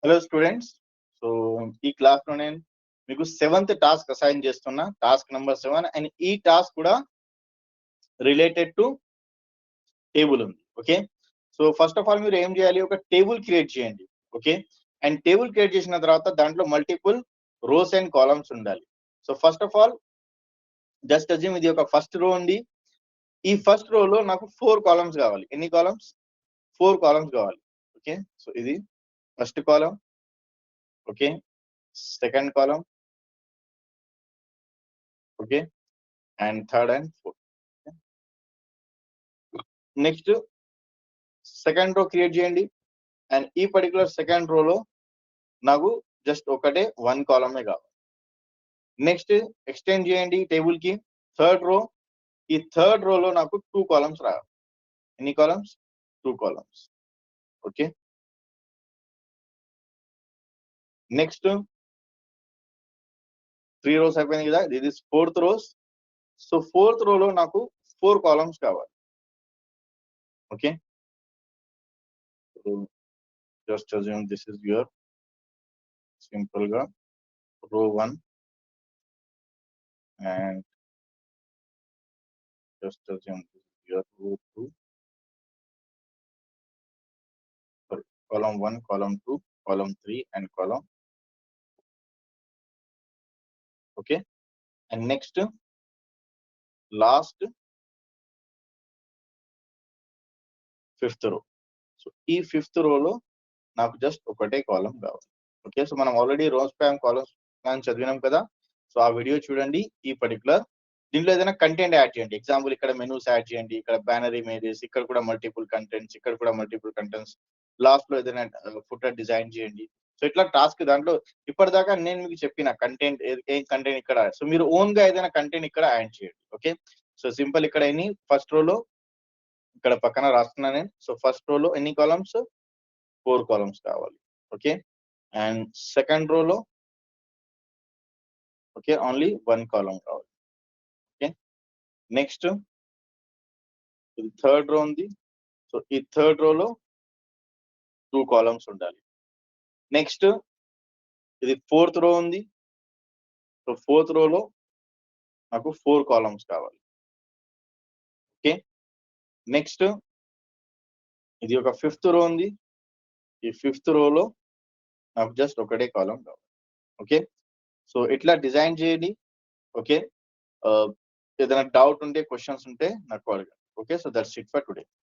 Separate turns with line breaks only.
Hello students. So ఈ class లో నేను మీకు 7th టాస్క్ అసైన్ చేస్తున్నా, టాస్క్ నెంబర్ 7. అండ్ ఈ టాస్క్ కూడా రిలేటెడ్ టు టేబుల్ ఉంది. Okay, so first of all మీరు ఏం చేయాలి, ఒక టేబుల్ క్రియేట్ చేయండి. ఓకే, అండ్ టేబుల్ క్రియేట్ చేసిన తర్వాత దాంట్లో మల్టిపుల్ రోస్ అండ్ కాలమ్స్ ఉండాలి. So first of all just assume ఇది ఒక ఫస్ట్ రో ఉంది. ఈ ఫస్ట్ రోలో నాకు 4 కాలమ్స్ కావాలి. ఎన్ని కాలమ్స్? 4 కాలమ్స్ కావాలి. ఓకే, సో ఇది first column. Okay, second column. Okay, and third and fourth. Next second row create చేయండి. అండ్ ఈ పర్టికులర్ సెకండ్ రోలో నాకు జస్ట్ ఒకటే 1 కాలమే కావాలి. నెక్స్ట్ ఎక్స్టెండ్ చేయండి టేబుల్ కి. థర్డ్ రో, ఈ థర్డ్ రోలో నాకు 2 కాలమ్స్ రావాలి. ఎన్ని columns? 2 columns. Okay, next 3 rows అయిపోయింది కదా, ఇది ఫోర్త్ రోస్. సో ఫోర్త్ రోలో నాకు 4 కాలమ్స్ కావాలి. Okay, just assume this is your simple గా రో 1 and just assume this is your row 2, sorry, column 1, column 2, column 3 and column. Okay, and next last fifth row. So ఈ fifth రోలో నాకు just ఒకటే column కావాలి. Okay, so మనం already rows span columns plan చదివినాం కదా. సో ఆ video చూడండి. ఈ పర్టికులర్ దీంట్లో ఏదైనా కంటెంట్ యాడ్ చేయండి. ఎగ్జాంపుల్ ఇక్కడ మెనూస్ యాడ్ చేయండి, ఇక్కడ బ్యానర్ ఇమేజెస్, ఇక్కడ కూడా మల్టిపుల్ కంటెంట్స్, ఇక్కడ కూడా మల్టిపుల్ కంటెంట్స్, లాస్ట్ లో ఏదైనా ఫుటర్ డిజైన్ చేయండి. సో ఇట్లా టాస్క్ దాంట్లో ఇప్పటిదాకా నేను మీకు చెప్పిన కంటెంట్ ఏం కంటెంట్ ఇక్కడ, సో మీరు ఓన్ గా ఏదైనా కంటెంట్ ఇక్కడ యాడ్ చేయండి. ఓకే, సో సింపుల్ ఇక్కడ ఎన్ని ఫస్ట్ రోలో ఇక్కడ పక్కన రాస్తున్నా నేను. సో ఫస్ట్ రోలో ఎన్ని కాలమ్స్? 4 కాలమ్స్ కావాలి. ఓకే, అండ్ సెకండ్ రోలో ఓకే ఓన్లీ 1 కాలం కావాలి. ఓకే, నెక్స్ట్ ఇది థర్డ్ రో ఉంది. సో ఈ థర్డ్ రోలో 2 కాలమ్స్ ఉండాలి. నెక్స్ట్ ఇది ఫోర్త్ రో ఉంది. సో ఫోర్త్ రోలో నాకు 4 కాలమ్స్ కావాలి. ఓకే, నెక్స్ట్ ఇది ఒక ఫిఫ్త్ రో ఉంది. ఈ ఫిఫ్త్ రోలో నాకు జస్ట్ ఒకటే కాలం కావాలి. ఓకే, సో ఇట్లా డిజైన్ చేయండి. ఓకే, ఏదైనా డౌట్ ఉంటే, క్వశ్చన్స్ ఉంటే నాకు అడగండి. Okay, so that's it for today.